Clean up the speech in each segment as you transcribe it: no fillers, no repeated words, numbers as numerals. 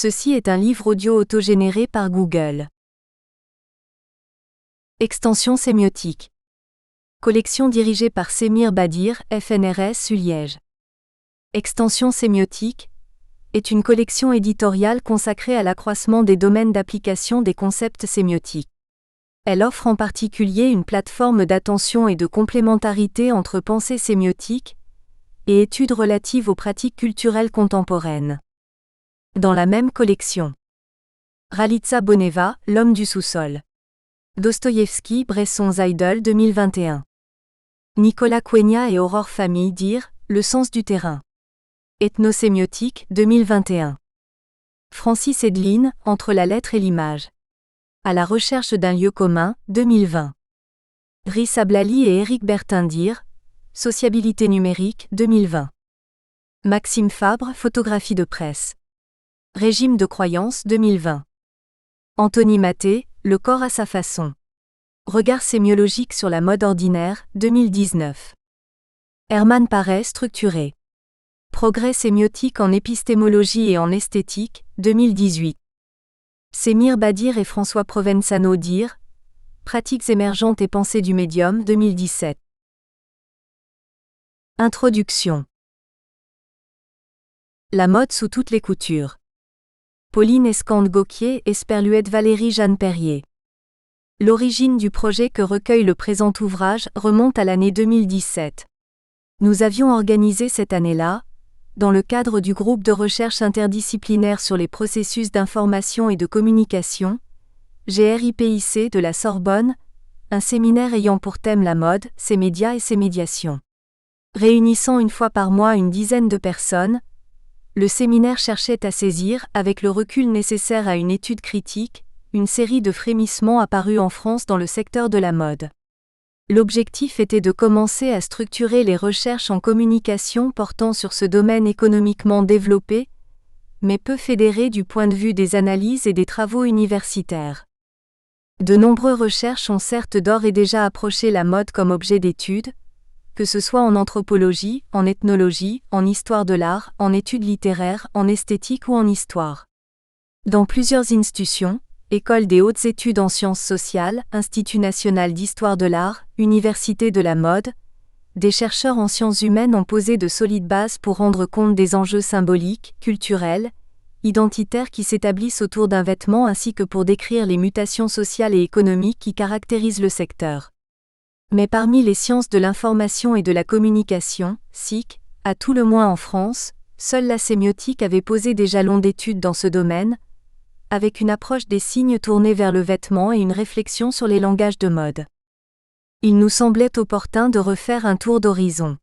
Ceci est un livre audio autogénéré par Google. Extension sémiotique. Collection dirigée par Semir Badir, FNRS Liège. Extension sémiotique est une collection éditoriale consacrée à l'accroissement des domaines d'application des concepts sémiotiques. Elle offre en particulier une plateforme d'attention et de complémentarité entre pensée sémiotique et études relatives aux pratiques culturelles contemporaines. Dans la même collection, Ralitza Boneva, L'homme du sous-sol. Dostoïevski, Bresson Zeidel 2021. Nicolas Quenya et Aurore Famille dire, Le sens du terrain. Ethnosémiotique 2021. Francis Edlin, Entre la lettre et l'image. À la recherche d'un lieu commun, 2020. Rhys Ablali et Éric Bertin dire, Sociabilité numérique 2020. Maxime Fabre, Photographie de presse. Régime de croyance 2020. Anthony Maté, Le corps à sa façon. Regard sémiologique sur la mode ordinaire 2019. Herman Paré, Structuré. Progrès sémiotique en épistémologie et en esthétique 2018. Semir Badir et François Provenzano dire, Pratiques émergentes et pensée du médium 2017. Introduction. La mode sous toutes les coutures. Pauline Escande-Gauquier, Esperluette Valérie Jeanne Perrier. L'origine du projet que recueille le présent ouvrage remonte à l'année 2017. Nous avions organisé cette année-là, dans le cadre du groupe de recherche interdisciplinaire sur les processus d'information et de communication, GRIPIC de la Sorbonne, un séminaire ayant pour thème la mode, ses médias et ses médiations. Réunissant une fois par mois une dizaine de personnes, le séminaire cherchait à saisir, avec le recul nécessaire à une étude critique, une série de frémissements apparus en France dans le secteur de la mode. L'objectif était de commencer à structurer les recherches en communication portant sur ce domaine économiquement développé, mais peu fédéré du point de vue des analyses et des travaux universitaires. De nombreuses recherches ont certes d'ores et déjà approché la mode comme objet d'étude, que ce soit en anthropologie, en ethnologie, en histoire de l'art, en études littéraires, en esthétique ou en histoire. Dans plusieurs institutions, École des hautes études en sciences sociales, Institut national d'histoire de l'art, Université de la mode, des chercheurs en sciences humaines ont posé de solides bases pour rendre compte des enjeux symboliques, culturels, identitaires qui s'établissent autour d'un vêtement ainsi que pour décrire les mutations sociales et économiques qui caractérisent le secteur. Mais parmi les sciences de l'information et de la communication, SIC, à tout le moins en France, seule la sémiotique avait posé des jalons d'études dans ce domaine, avec une approche des signes tournée vers le vêtement et une réflexion sur les langages de mode. Il nous semblait opportun de refaire un tour d'horizon.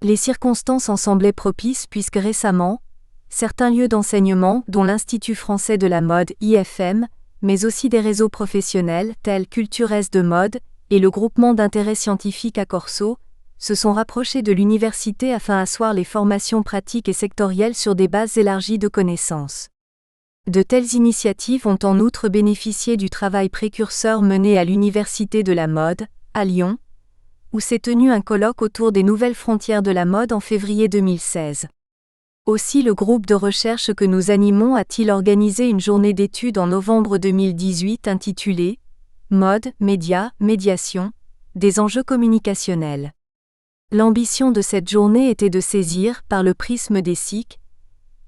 Les circonstances en semblaient propices puisque récemment, certains lieux d'enseignement, dont l'Institut français de la mode IFM, mais aussi des réseaux professionnels tels Culture S de mode, et le groupement d'intérêt scientifique à Corso, se sont rapprochés de l'université afin d'asseoir les formations pratiques et sectorielles sur des bases élargies de connaissances. De telles initiatives ont en outre bénéficié du travail précurseur mené à l'Université de la mode, à Lyon, où s'est tenu un colloque autour des nouvelles frontières de la mode en février 2016. Aussi le groupe de recherche que nous animons a-t-il organisé une journée d'études en novembre 2018 intitulée Mode, médias, médiation, des enjeux communicationnels. L'ambition de cette journée était de saisir, par le prisme des SIC,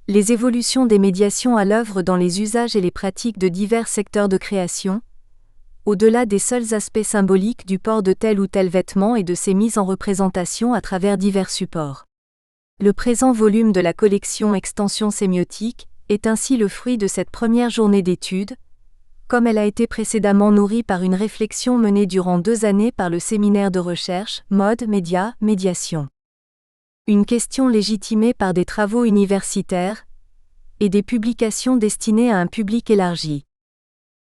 les évolutions des médiations à l'œuvre dans les usages et les pratiques de divers secteurs de création, au-delà des seuls aspects symboliques du port de tel ou tel vêtement et de ses mises en représentation à travers divers supports. Le présent volume de la collection Extension sémiotique est ainsi le fruit de cette première journée d'études, comme elle a été précédemment nourrie par une réflexion menée durant 2 années par le séminaire de recherche Mode, médias, médiation. Une question légitimée par des travaux universitaires et des publications destinées à un public élargi.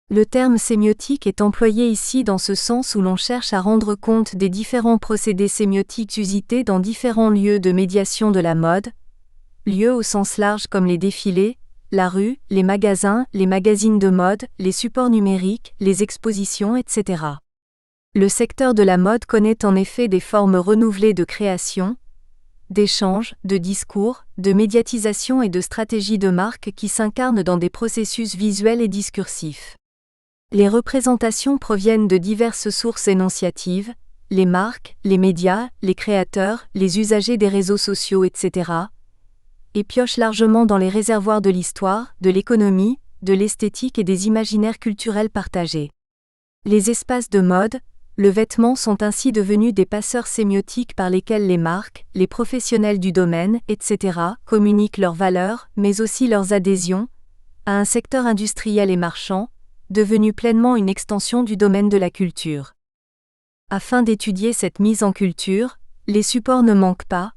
Le terme sémiotique est employé ici dans ce sens où l'on cherche à rendre compte des différents procédés sémiotiques usités dans différents lieux de médiation de la mode, lieux au sens large comme les défilés, la rue, les magasins, les magazines de mode, les supports numériques, les expositions, etc. Le secteur de la mode connaît en effet des formes renouvelées de création, d'échange, de discours, de médiatisation et de stratégie de marque qui s'incarnent dans des processus visuels et discursifs. Les représentations proviennent de diverses sources énonciatives, les marques, les médias, les créateurs, les usagers des réseaux sociaux, etc., et piochent largement dans les réservoirs de l'histoire, de l'économie, de l'esthétique et des imaginaires culturels partagés. Les espaces de mode, le vêtement sont ainsi devenus des passeurs sémiotiques par lesquels les marques, les professionnels du domaine, etc., communiquent leurs valeurs, mais aussi leurs adhésions, à un secteur industriel et marchand, devenu pleinement une extension du domaine de la culture. Afin d'étudier cette mise en culture, les supports ne manquent pas,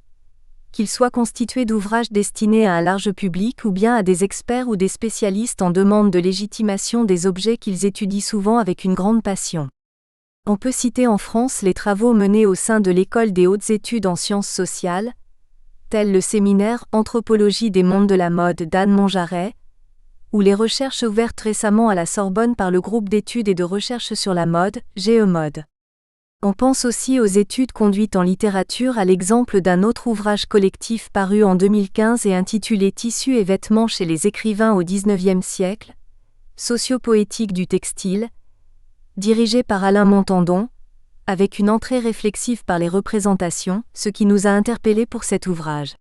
qu'ils soient constitués d'ouvrages destinés à un large public ou bien à des experts ou des spécialistes en demande de légitimation des objets qu'ils étudient souvent avec une grande passion. On peut citer en France les travaux menés au sein de l'École des hautes études en sciences sociales, tels le séminaire Anthropologie des mondes de la mode d'Anne Monjaret, ou les recherches ouvertes récemment à la Sorbonne par le groupe d'études et de recherche sur la mode, GEMOD. On pense aussi aux études conduites en littérature à l'exemple d'un autre ouvrage collectif paru en 2015 et intitulé Tissus et vêtements chez les écrivains au XIXe siècle, Sociopoétique du textile, dirigé par Alain Montandon, avec une entrée réflexive par les représentations, ce qui nous a interpellés pour cet ouvrage.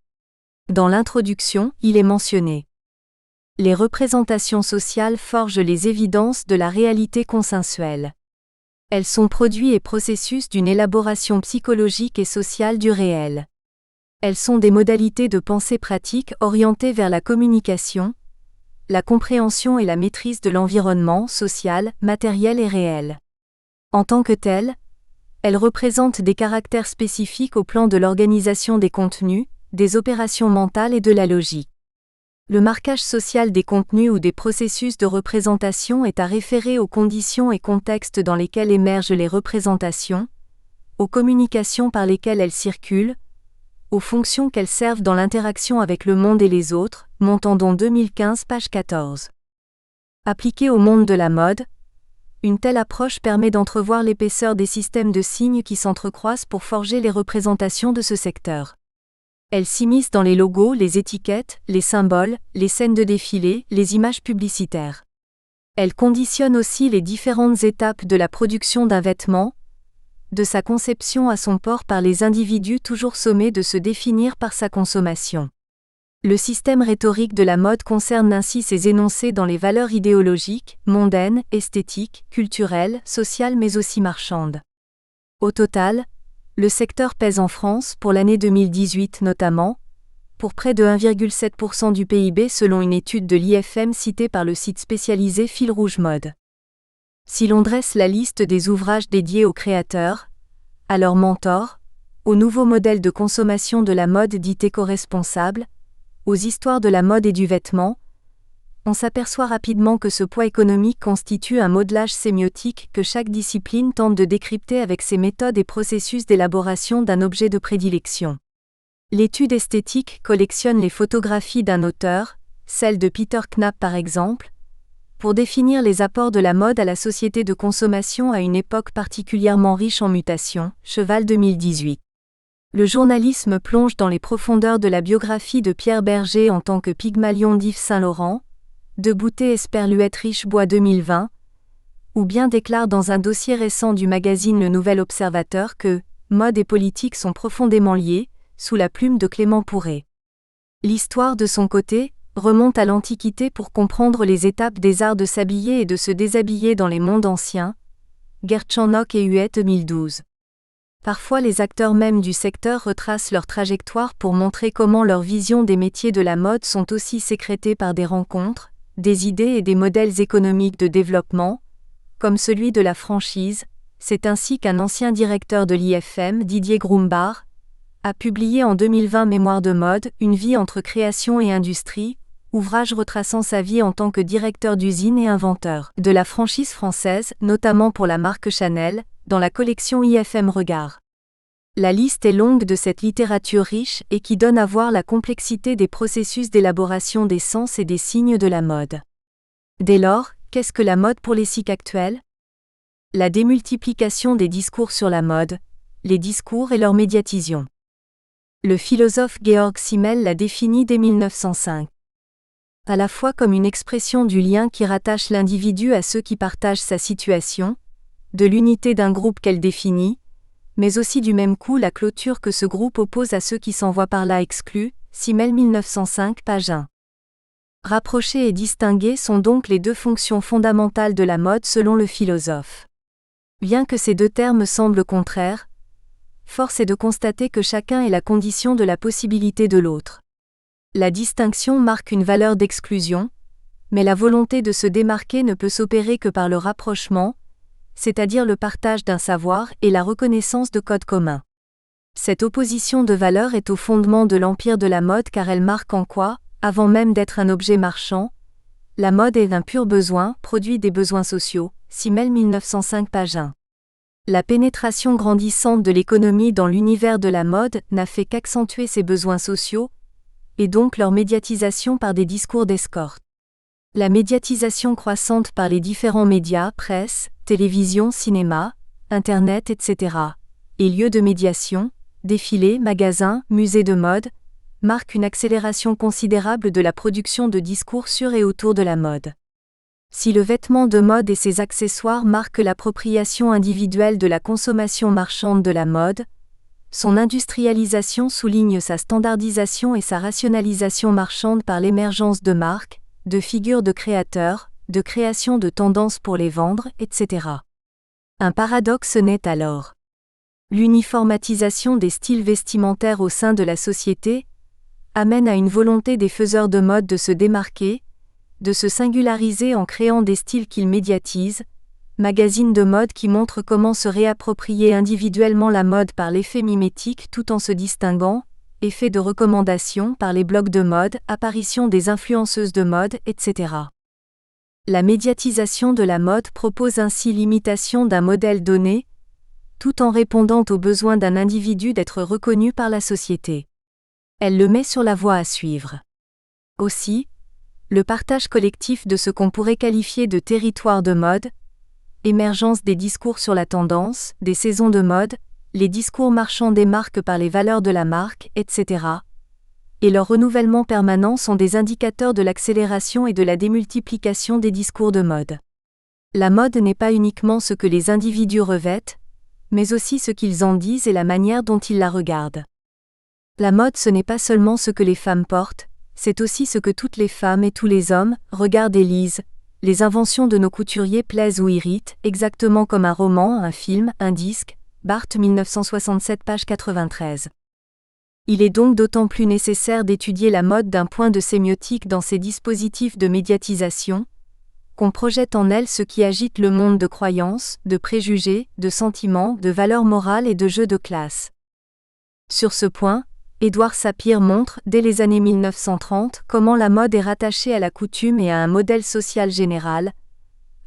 Dans l'introduction, il est mentionné: les représentations sociales forgent les évidences de la réalité consensuelle. Elles sont produits et processus d'une élaboration psychologique et sociale du réel. Elles sont des modalités de pensée pratique orientées vers la communication, la compréhension et la maîtrise de l'environnement social, matériel et réel. En tant que telles, elles représentent des caractères spécifiques au plan de l'organisation des contenus, des opérations mentales et de la logique. Le marquage social des contenus ou des processus de représentation est à référer aux conditions et contextes dans lesquels émergent les représentations, aux communications par lesquelles elles circulent, aux fonctions qu'elles servent dans l'interaction avec le monde et les autres, Montandon 2015 page 14. Appliquée au monde de la mode, une telle approche permet d'entrevoir l'épaisseur des systèmes de signes qui s'entrecroisent pour forger les représentations de ce secteur. Elle s'immisce dans les logos, les étiquettes, les symboles, les scènes de défilé, les images publicitaires. Elle conditionne aussi les différentes étapes de la production d'un vêtement, de sa conception à son port par les individus toujours sommés de se définir par sa consommation. Le système rhétorique de la mode concerne ainsi ses énoncés dans les valeurs idéologiques, mondaines, esthétiques, culturelles, sociales mais aussi marchandes. Au total, le secteur pèse en France, pour l'année 2018 notamment, pour près de 1,7% du PIB selon une étude de l'IFM citée par le site spécialisé Fil Rouge Mode. Si l'on dresse la liste des ouvrages dédiés aux créateurs, à leurs mentors, aux nouveaux modèles de consommation de la mode dite éco-responsable, aux histoires de la mode et du vêtement, on s'aperçoit rapidement que ce poids économique constitue un modelage sémiotique que chaque discipline tente de décrypter avec ses méthodes et processus d'élaboration d'un objet de prédilection. L'étude esthétique collectionne les photographies d'un auteur, celle de Peter Knapp par exemple, pour définir les apports de la mode à la société de consommation à une époque particulièrement riche en mutations, Cheval 2018. Le journalisme plonge dans les profondeurs de la biographie de Pierre Berger en tant que Pygmalion d'Yves Saint-Laurent, de Boutet-Esperluette Richebois 2020, ou bien déclare dans un dossier récent du magazine Le Nouvel Observateur que « mode et politique sont profondément liés », sous la plume de Clément Pourret. L'histoire de son côté, remonte à l'Antiquité pour comprendre les étapes des arts de s'habiller et de se déshabiller dans les mondes anciens, Gertchanok et Huet 2012. Parfois les acteurs même du secteur retracent leur trajectoire pour montrer comment leur vision des métiers de la mode sont aussi sécrétées par des rencontres, des idées et des modèles économiques de développement, comme celui de la franchise. C'est ainsi qu'un ancien directeur de l'IFM, Didier Grumbach, a publié en 2020 Mémoire de mode, une vie entre création et industrie, ouvrage retraçant sa vie en tant que directeur d'usine et inventeur de la franchise française, notamment pour la marque Chanel, dans la collection IFM Regard. La liste est longue de cette littérature riche et qui donne à voir la complexité des processus d'élaboration des sens et des signes de la mode. Dès lors, qu'est-ce que la mode pour les cycles actuels ? La démultiplication des discours sur la mode, les discours et leur médiatisation. Le philosophe Georg Simmel l'a définie dès 1905. À la fois comme une expression du lien qui rattache l'individu à ceux qui partagent sa situation, de l'unité d'un groupe qu'elle définit, mais aussi du même coup la clôture que ce groupe oppose à ceux qui s'en voient par là exclus, Simmel 1905 page 1. Rapprocher et distinguer sont donc les deux fonctions fondamentales de la mode selon le philosophe. Bien que ces deux termes semblent contraires, force est de constater que chacun est la condition de la possibilité de l'autre. La distinction marque une valeur d'exclusion, mais la volonté de se démarquer ne peut s'opérer que par le rapprochement, c'est-à-dire le partage d'un savoir et la reconnaissance de codes communs. Cette opposition de valeurs est au fondement de l'empire de la mode car elle marque en quoi, avant même d'être un objet marchand, la mode est un pur besoin, produit des besoins sociaux, Simmel 1905 page 1. La pénétration grandissante de l'économie dans l'univers de la mode n'a fait qu'accentuer ces besoins sociaux, et donc leur médiatisation par des discours d'escorte. La médiatisation croissante par les différents médias, presse, télévision, cinéma, Internet, etc., et lieux de médiation, défilés, magasins, musées de mode, marque une accélération considérable de la production de discours sur et autour de la mode. Si le vêtement de mode et ses accessoires marquent l'appropriation individuelle de la consommation marchande de la mode, son industrialisation souligne sa standardisation et sa rationalisation marchande par l'émergence de marques, de figures de créateurs, de création de tendances pour les vendre, etc. Un paradoxe naît alors. L'uniformatisation des styles vestimentaires au sein de la société amène à une volonté des faiseurs de mode de se démarquer, de se singulariser en créant des styles qu'ils médiatisent, magazines de mode qui montrent comment se réapproprier individuellement la mode par l'effet mimétique tout en se distinguant, effet de recommandation par les blogs de mode, apparition des influenceuses de mode, etc. La médiatisation de la mode propose ainsi l'imitation d'un modèle donné, tout en répondant au besoin d'un individu d'être reconnu par la société. Elle le met sur la voie à suivre. Aussi, le partage collectif de ce qu'on pourrait qualifier de territoire de mode, émergence des discours sur la tendance, des saisons de mode, les discours marchands des marques par les valeurs de la marque, etc., et leur renouvellement permanent sont des indicateurs de l'accélération et de la démultiplication des discours de mode. La mode n'est pas uniquement ce que les individus revêtent, mais aussi ce qu'ils en disent et la manière dont ils la regardent. La mode ce n'est pas seulement ce que les femmes portent, c'est aussi ce que toutes les femmes et tous les hommes regardent et lisent. Les inventions de nos couturiers plaisent ou irritent, exactement comme un roman, un film, un disque, Barthes 1967 page 93. Il est donc d'autant plus nécessaire d'étudier la mode d'un point de sémiotique dans ces dispositifs de médiatisation, qu'on projette en elle ce qui agite le monde de croyances, de préjugés, de sentiments, de valeurs morales et de jeux de classe. Sur ce point, Édouard Sapir montre, dès les années 1930, comment la mode est rattachée à la coutume et à un modèle social général,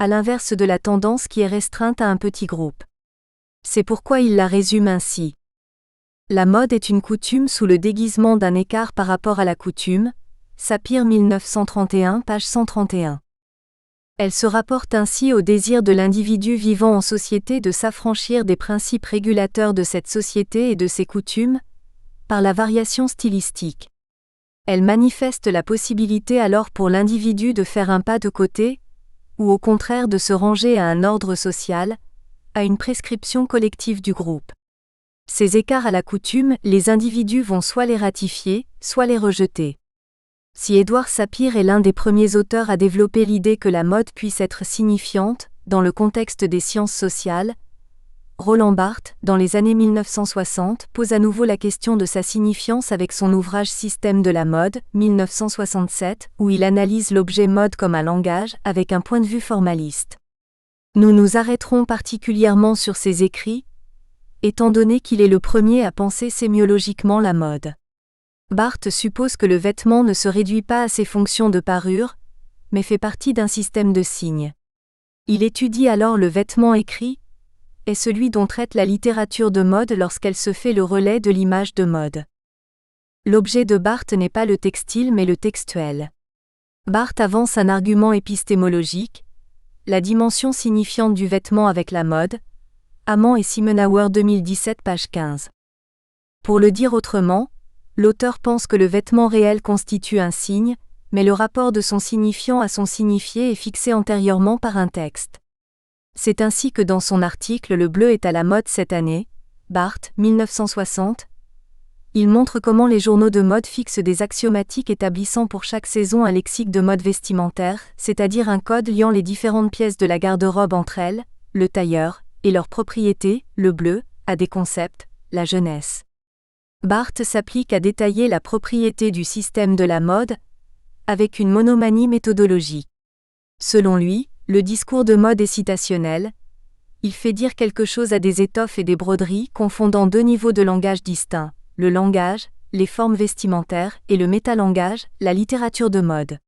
à l'inverse de la tendance qui est restreinte à un petit groupe. C'est pourquoi il la résume ainsi. La mode est une coutume sous le déguisement d'un écart par rapport à la coutume, Sapir 1931, page 131. Elle se rapporte ainsi au désir de l'individu vivant en société de s'affranchir des principes régulateurs de cette société et de ses coutumes, par la variation stylistique. Elle manifeste la possibilité alors pour l'individu de faire un pas de côté, ou au contraire de se ranger à un ordre social, à une prescription collective du groupe. Ces écarts à la coutume, les individus vont soit les ratifier, soit les rejeter. Si Édouard Sapir est l'un des premiers auteurs à développer l'idée que la mode puisse être signifiante, dans le contexte des sciences sociales, Roland Barthes, dans les années 1960, pose à nouveau la question de sa signifiance avec son ouvrage Système de la mode, 1967, où il analyse l'objet mode comme un langage, avec un point de vue formaliste. Nous nous arrêterons particulièrement sur ses écrits, étant donné qu'il est le premier à penser sémiologiquement la mode. Barthes suppose que le vêtement ne se réduit pas à ses fonctions de parure, mais fait partie d'un système de signes. Il étudie alors le vêtement écrit, est celui dont traite la littérature de mode lorsqu'elle se fait le relais de l'image de mode. L'objet de Barthes n'est pas le textile mais le textuel. Barthes avance un argument épistémologique, la dimension signifiante du vêtement avec la mode, Amand et Simenauer 2017 page 15. Pour le dire autrement, L'auteur pense que le vêtement réel constitue un signe, mais le rapport de son signifiant à son signifié est fixé antérieurement par un texte. C'est ainsi que dans son article Le bleu est à la mode cette année, Barthes, 1960, il montre comment les journaux de mode fixent des axiomatiques établissant pour chaque saison un lexique de mode vestimentaire, c'est-à-dire un code liant les différentes pièces de la garde-robe entre elles, le tailleur, et leurs propriétés, le bleu, à des concepts, la jeunesse. Barthes s'applique à détailler la propriété du système de la mode, avec une monomanie méthodologique. Selon lui, le discours de mode est citationnel. Il fait dire quelque chose à des étoffes et des broderies confondant deux niveaux de langage distincts, le langage, les formes vestimentaires, et le métalangage, la littérature de mode.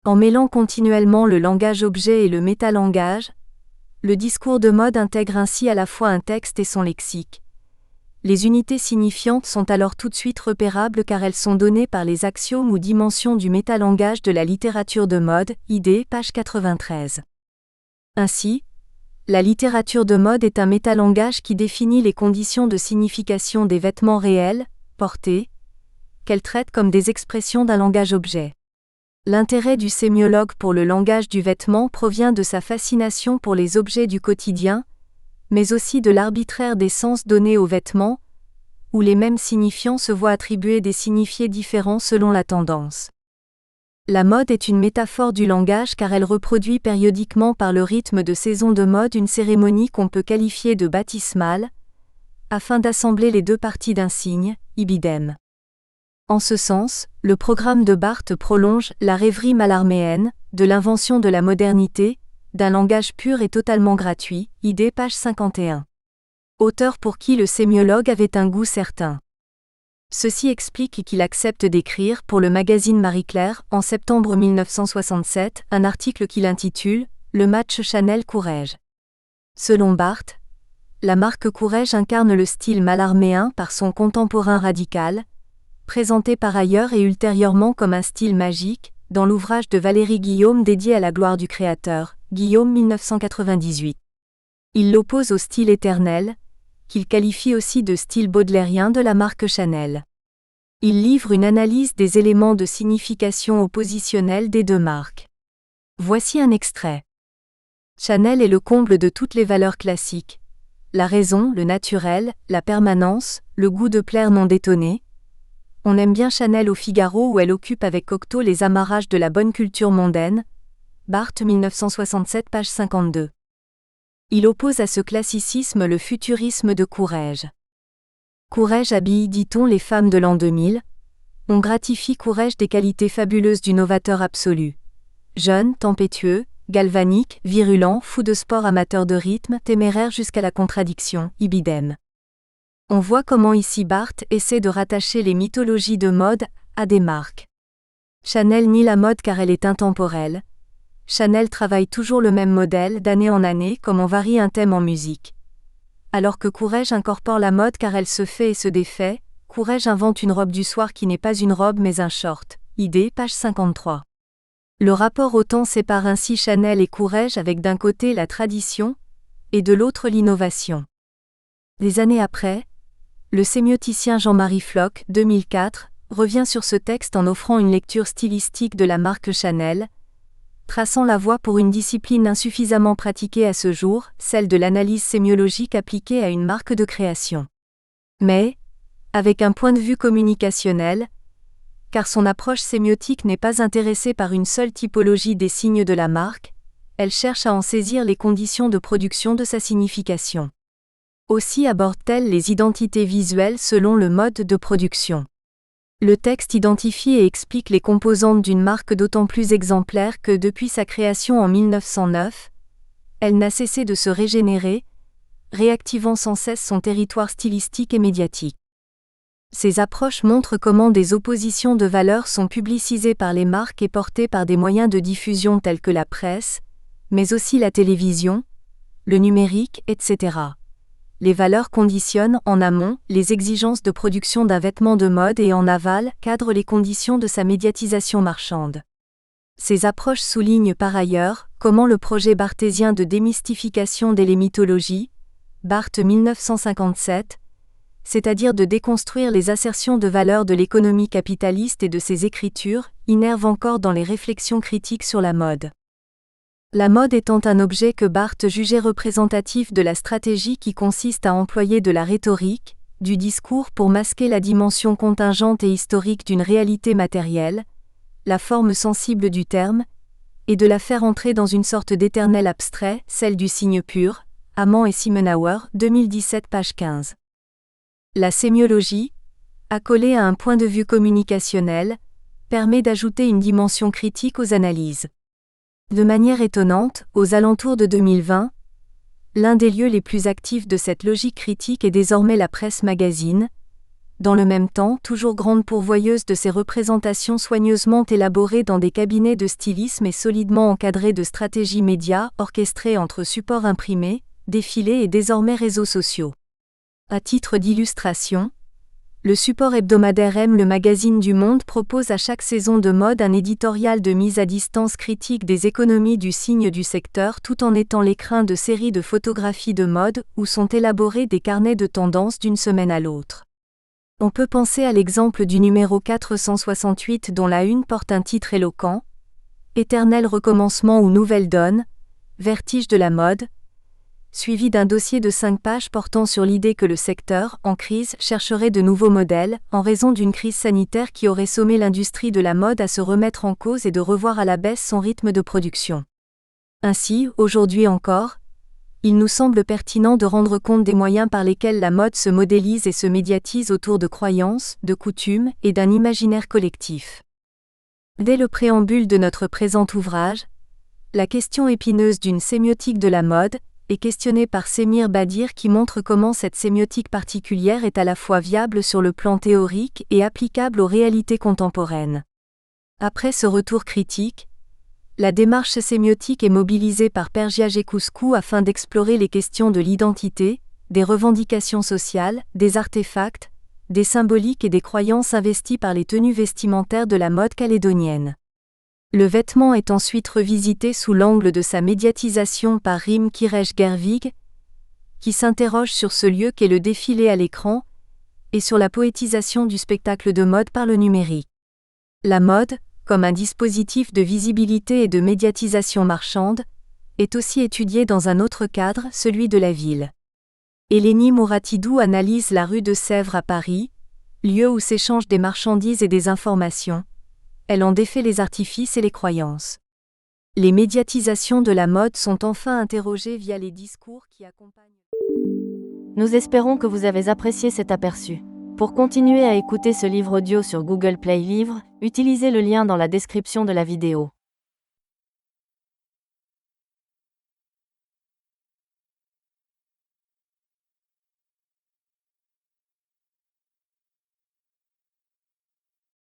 En mêlant continuellement le langage-objet et le métalangage, le discours de mode intègre ainsi à la fois un texte et son lexique. Les unités signifiantes sont alors tout de suite repérables car elles sont données par les axiomes ou dimensions du métalangage de la littérature de mode, ID, page 93. Ainsi, la littérature de mode est un métalangage qui définit les conditions de signification des vêtements réels, portés, qu'elle traite comme des expressions d'un langage-objet. L'intérêt du sémiologue pour le langage du vêtement provient de sa fascination pour les objets du quotidien, mais aussi de l'arbitraire des sens donnés aux vêtements, où les mêmes signifiants se voient attribuer des signifiés différents selon la tendance. La mode est une métaphore du langage car elle reproduit périodiquement par le rythme de saison de mode une cérémonie qu'on peut qualifier de baptismale, afin d'assembler les deux parties d'un signe, ibidem. En ce sens, le programme de Barthes prolonge la rêverie mallarméenne, de l'invention de la modernité, d'un langage pur et totalement gratuit, ID page 51. Auteur pour qui le sémiologue avait un goût certain. Ceci explique qu'il accepte d'écrire pour le magazine Marie-Claire, en septembre 1967, un article qu'il intitule « Le match Chanel-Courrèges ». Selon Barthes, la marque Courrèges incarne le style mallarméen par son contemporain radical, présenté par ailleurs et ultérieurement comme un style magique, dans l'ouvrage de Valérie Guillaume dédié à la gloire du créateur, Guillaume 1998. Il l'oppose au style éternel, qu'il qualifie aussi de style baudelairien de la marque Chanel. Il livre une analyse des éléments de signification oppositionnelle des deux marques. Voici un extrait. Chanel est le comble de toutes les valeurs classiques. La raison, le naturel, la permanence, le goût de plaire non détonné. On aime bien Chanel au Figaro où elle occupe avec Cocteau les amarrages de la bonne culture mondaine. Barthes 1967 page 52. Il oppose à ce classicisme le futurisme de Courrèges. Courrèges habille, dit-on, les femmes de l'an 2000. On gratifie Courrèges des qualités fabuleuses du novateur absolu. Jeune, tempétueux, galvanique, virulent, fou de sport, amateur de rythme, téméraire jusqu'à la contradiction, ibidem. On voit comment ici Barthes essaie de rattacher les mythologies de mode à des marques. Chanel nie la mode car elle est intemporelle. Chanel travaille toujours le même modèle d'année en année comme on varie un thème en musique. Alors que Courrèges incorpore la mode car elle se fait et se défait, Courrèges invente une robe du soir qui n'est pas une robe mais un short. ID, page 53. Le rapport au temps sépare ainsi Chanel et Courrèges avec d'un côté la tradition, et de l'autre l'innovation. Des années après, le sémioticien Jean-Marie Floch, 2004, revient sur ce texte en offrant une lecture stylistique de la marque Chanel, traçant la voie pour une discipline insuffisamment pratiquée à ce jour, celle de l'analyse sémiologique appliquée à une marque de création. Mais, avec un point de vue communicationnel, car son approche sémiotique n'est pas intéressée par une seule typologie des signes de la marque, elle cherche à en saisir les conditions de production de sa signification. Aussi aborde-t-elle les identités visuelles selon le mode de production. Le texte identifie et explique les composantes d'une marque d'autant plus exemplaire que depuis sa création en 1909, elle n'a cessé de se régénérer, réactivant sans cesse son territoire stylistique et médiatique. Ces approches montrent comment des oppositions de valeurs sont publicisées par les marques et portées par des moyens de diffusion tels que la presse, mais aussi la télévision, le numérique, etc. Les valeurs conditionnent, en amont, les exigences de production d'un vêtement de mode et en aval, cadrent les conditions de sa médiatisation marchande. Ces approches soulignent par ailleurs comment le projet barthésien de démystification des mythologies, Barthes 1957, c'est-à-dire de déconstruire les assertions de valeur de l'économie capitaliste et de ses écritures, innerve encore dans les réflexions critiques sur la mode. La mode étant un objet que Barthes jugeait représentatif de la stratégie qui consiste à employer de la rhétorique, du discours pour masquer la dimension contingente et historique d'une réalité matérielle, la forme sensible du terme, et de la faire entrer dans une sorte d'éternel abstrait, celle du signe pur, Amand et Simenauer, 2017 page 15. La sémiologie, accolée à un point de vue communicationnel, permet d'ajouter une dimension critique aux analyses. De manière étonnante, aux alentours de 2020, l'un des lieux les plus actifs de cette logique critique est désormais la presse magazine, dans le même temps toujours grande pourvoyeuse de ces représentations soigneusement élaborées dans des cabinets de stylisme et solidement encadrées de stratégies médias orchestrées entre supports imprimés, défilés et désormais réseaux sociaux. À titre d'illustration, le support hebdomadaire M, le magazine du Monde, propose à chaque saison de mode un éditorial de mise à distance critique des économies du signe du secteur tout en étant l'écrin de séries de photographies de mode où sont élaborés des carnets de tendances d'une semaine à l'autre. On peut penser à l'exemple du numéro 468 dont la une porte un titre éloquent, Éternel recommencement ou nouvelle donne, vertige de la mode, suivi d'un dossier de 5 pages portant sur l'idée que le secteur, en crise, chercherait de nouveaux modèles, en raison d'une crise sanitaire qui aurait sommé l'industrie de la mode à se remettre en cause et de revoir à la baisse son rythme de production. Ainsi, aujourd'hui encore, il nous semble pertinent de rendre compte des moyens par lesquels la mode se modélise et se médiatise autour de croyances, de coutumes et d'un imaginaire collectif. Dès le préambule de notre présent ouvrage, la question épineuse d'une sémiotique de la mode est questionnée par Semir Badir qui montre comment cette sémiotique particulière est à la fois viable sur le plan théorique et applicable aux réalités contemporaines. Après ce retour critique, la démarche sémiotique est mobilisée par Pergia Gekuscu afin d'explorer les questions de l'identité, des revendications sociales, des artefacts, des symboliques et des croyances investies par les tenues vestimentaires de la mode calédonienne. Le vêtement est ensuite revisité sous l'angle de sa médiatisation par Rim Kirej Gervig, qui s'interroge sur ce lieu qu'est le défilé à l'écran, et sur la poétisation du spectacle de mode par le numérique. La mode, comme un dispositif de visibilité et de médiatisation marchande, est aussi étudiée dans un autre cadre, celui de la ville. Eleni Mouratidou analyse la rue de Sèvres à Paris, lieu où s'échangent des marchandises et des informations. Elle en défait les artifices et les croyances. Les médiatisations de la mode sont enfin interrogées via les discours qui accompagnent. Nous espérons que vous avez apprécié cet aperçu. Pour continuer à écouter ce livre audio sur Google Play Livres, utilisez le lien dans la description de la vidéo.